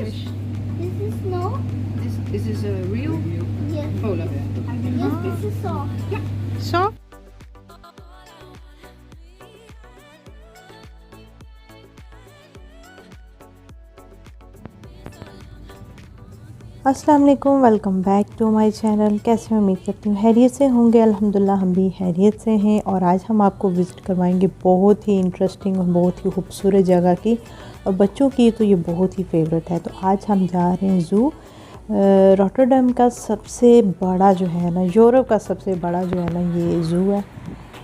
fish. This is snow. This is a real Yes. polar bear. Yes, this is soft. Soft? अस्सलाम वालेकुम, welcome back to my channel. कैसे उम्मीद करती हूँ हैरियत से होंगे। अल्हम्दुलिल्लाह हम भी हैरियत से हैं। और आज हम आपको विज़िट करवाएंगे बहुत ही इंटरेस्टिंग और बहुत ही खूबसूरत जगह की, और बच्चों की तो ये बहुत ही फेवरेट है। तो आज हम जा रहे हैं ज़ू। रॉटरडम का सबसे बड़ा जो है ना, यूरोप का सबसे बड़ा जो है ना ये ज़ू है।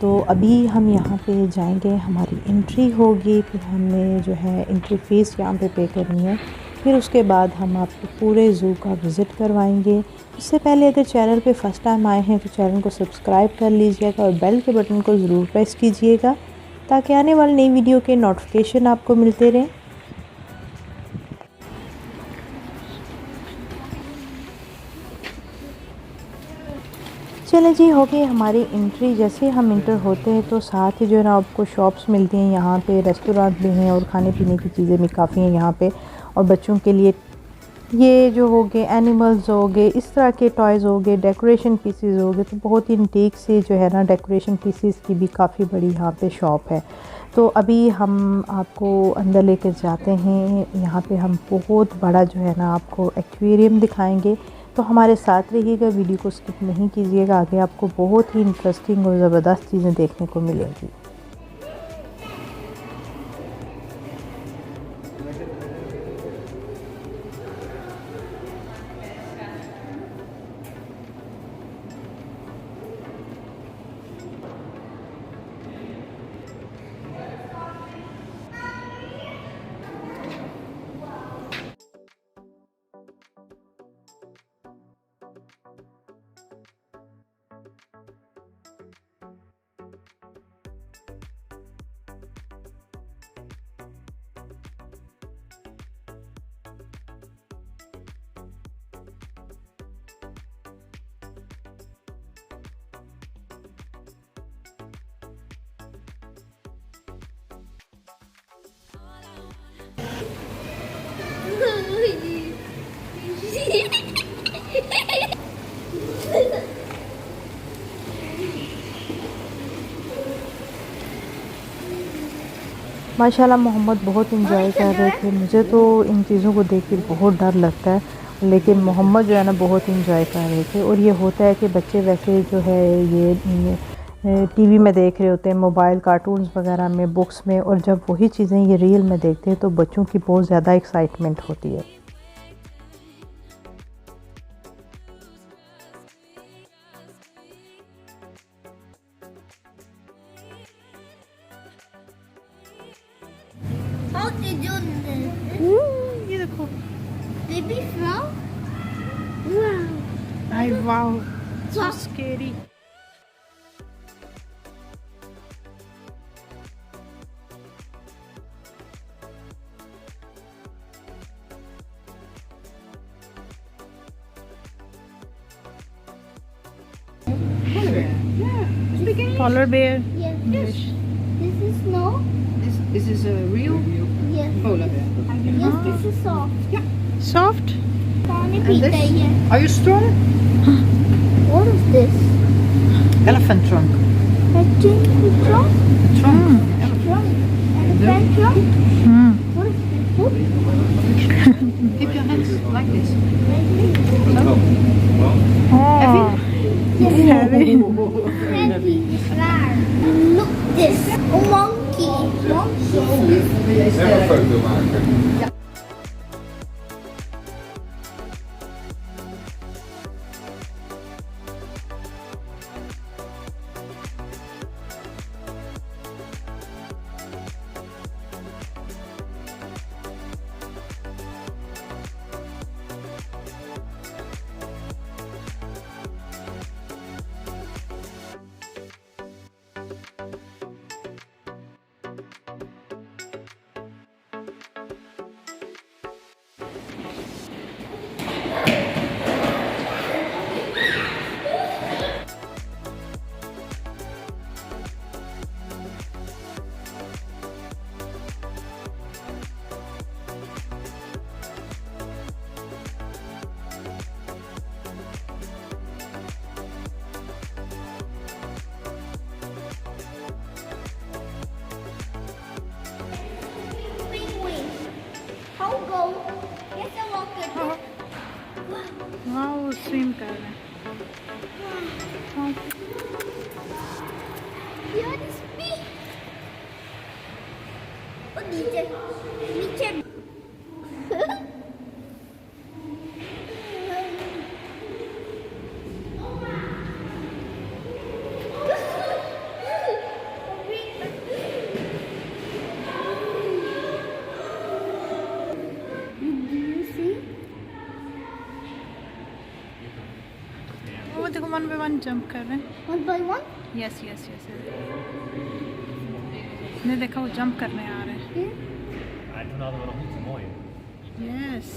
तो अभी हम यहाँ पे जाएंगे, हमारी एंट्री होगी, फिर हमने जो है एंट्री फ़ीस यहाँ पे करनी है। फिर उसके बाद हम आपको पूरे ज़ू का विज़िट करवाएंगे। उससे पहले अगर चैनल पे फ़र्स्ट टाइम आए हैं तो चैनल को सब्सक्राइब कर लीजिएगा और बेल के बटन को ज़रूर प्रेस कीजिएगा ताकि आने वाली नई वीडियो के नोटिफिकेशन आपको मिलते रहें। चले जी, हो गई हमारी एंट्री। जैसे हम इंटर होते हैं तो साथ ही जो है ना आपको शॉप्स मिलती हैं, यहाँ पे रेस्टोरेंट भी हैं और खाने पीने की चीज़ें भी काफ़ी हैं यहाँ पे। और बच्चों के लिए ये जो हो गए एनिमल्स हो गए, इस तरह के टॉयज़ हो गए, डेकोरेशन पीसीज हो गए, तो बहुत ही इंटीक से जो है ना डेकोरेशन पीसीज की भी काफ़ी बड़ी यहाँ पे शॉप है। तो अभी हम आपको अंदर लेकर जाते हैं। यहाँ पे हम बहुत बड़ा जो है ना आपको एक्वेरियम दिखाएंगे। तो हमारे साथ रहिएगा, वीडियो को स्किप नहीं कीजिएगा, आगे आपको बहुत ही इंटरेस्टिंग और ज़बरदस्त चीज़ें देखने को मिलेंगी। माशाल्लाह मोहम्मद बहुत इंजॉय कर रहे थे। मुझे तो इन चीज़ों को देख के बहुत डर लगता है, लेकिन मोहम्मद जो है ना बहुत इंजॉय कर रहे थे। और ये होता है कि बच्चे वैसे जो है ये टीवी में देख रहे होते हैं, मोबाइल कार्टून्स वगैरह में, बुक्स में, और जब वही चीज़ें ये रियल में देखते हैं तो बच्चों की बहुत ज़्यादा एक्साइटमेंट होती है। How they do this? ये देखो, Baby frog? Wow. I wow, so scary. Polar bear. Yeah. Speak English. Polar bear. Yes. English. This is snow. This is a real Yes. polar bear. Yes, this is soft. Soft. Paani And pita this? hai. Are you strong? What is this? Elephant trunk. A chin trunk? Trunk. Trunk. Elephant trunk? Hmm. What is this? What? Keep your hands like this. Oh, heavy. Heavy. Zwaar. Look this. A monkey. Monkey. Even een foto maken. Swim कर रहे हैं। Here is me. Oh, नीचे नीचे वो देखो 1 by 1 jump कर रहे हैं। 1 by 1. Yes yes yes. ने देखा वो जंप करने आ रहे हैं। Jeg tror det hadde vært litt mooi. Yes.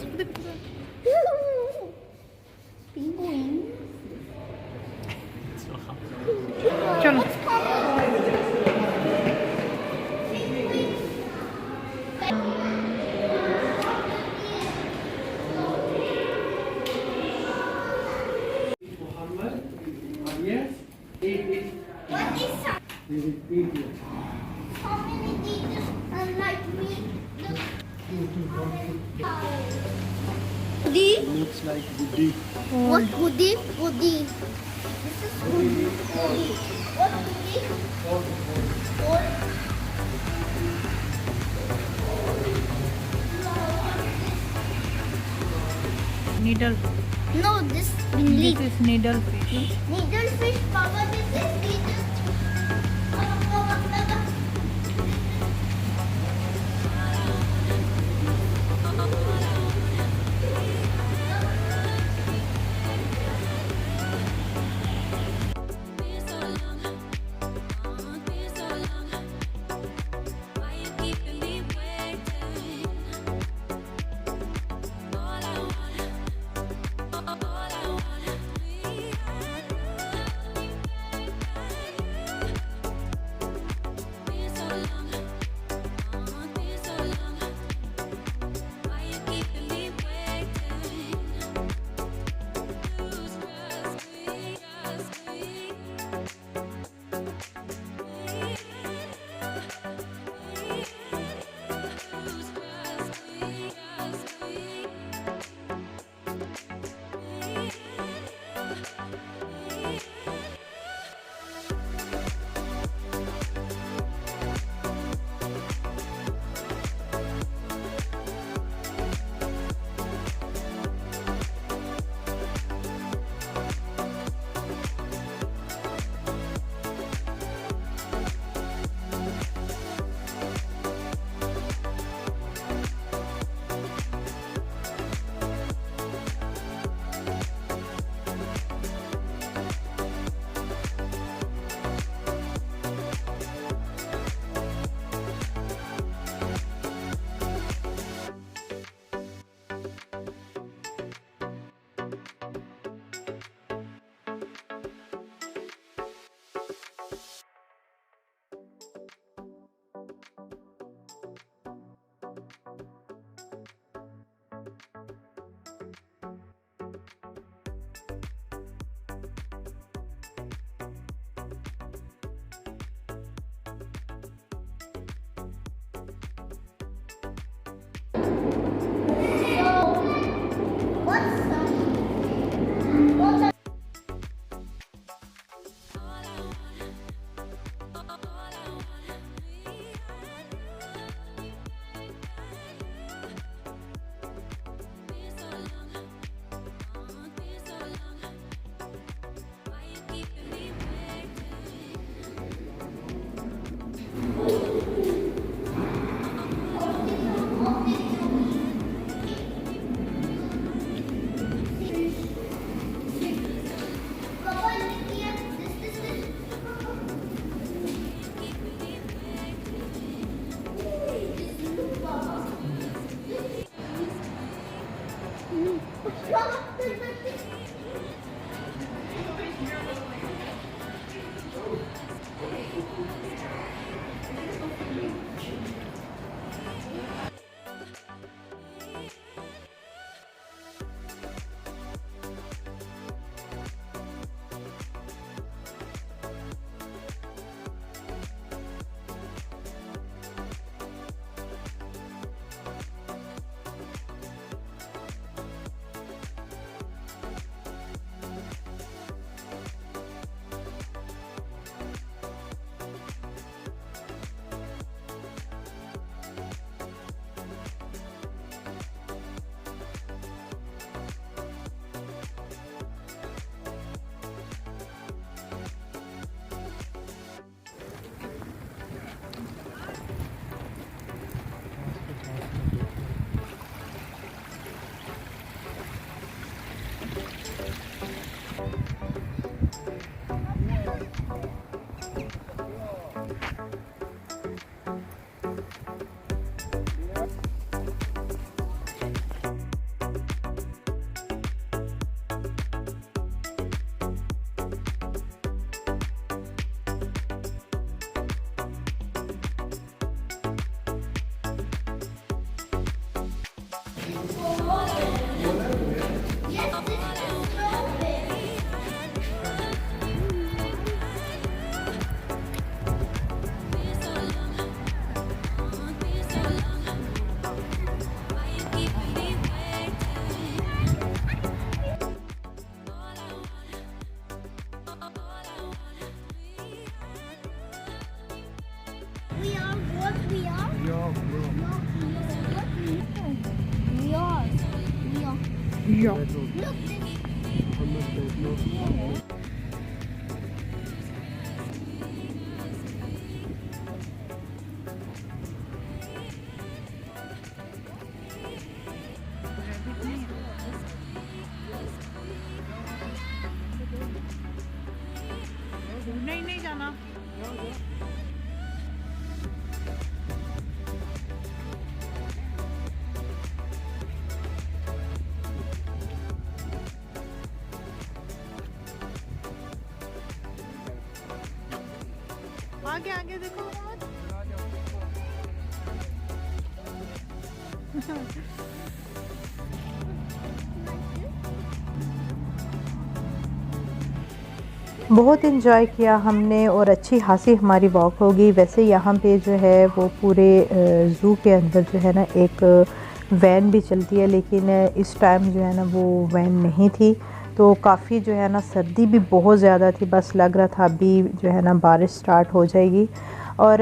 Penguin. चलो What is that? How many teachers unlike me? Goody? Looks like goody. What goody? Goody. This is goody. Goody. What goody? Gold. Needle. No, this this leaf. Is needle fish. Needlefish, Papa, this is needlefish. We are what we are? We are. Ja. Look, नहीं जाना। आगे आगे देखो। बहुत enjoy किया हमने और अच्छी खासी हमारी वॉक हो गई। वैसे यहाँ पे जो है वो पूरे ज़ू के अंदर जो है ना एक वैन भी चलती है, लेकिन इस टाइम जो है ना वो वैन नहीं थी, तो काफ़ी जो है ना सर्दी भी बहुत ज़्यादा थी। बस लग रहा था अभी जो है ना बारिश स्टार्ट हो जाएगी। और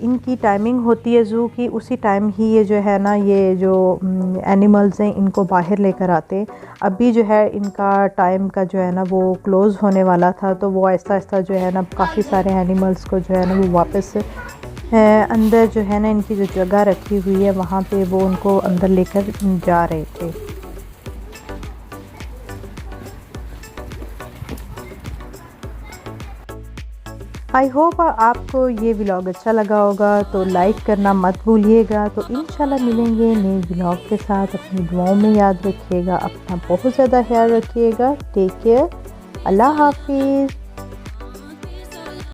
इनकी टाइमिंग होती है ज़ू की, उसी टाइम ही ये जो है ना ये जो एनिमल्स हैं इनको बाहर लेकर आते। अभी जो है इनका टाइम का जो है ना वो क्लोज़ होने वाला था, तो वो आहिस्ता आहिस्ता जो है ना काफ़ी सारे एनिमल्स को जो है ना वो वापस अंदर जो है ना इनकी जो जगह रखी हुई है वहाँ पे वो उनको अंदर लेकर जा रहे थे। आई होप आपको ये व्लॉग अच्छा लगा होगा, तो लाइक करना मत भूलिएगा। तो इंशाल्लाह मिलेंगे नए व्लॉग के साथ। अपनी दुआओं में याद रखिएगा, अपना बहुत ज़्यादा ख्याल रखिएगा। टेक केयर, अल्लाह हाफिज़।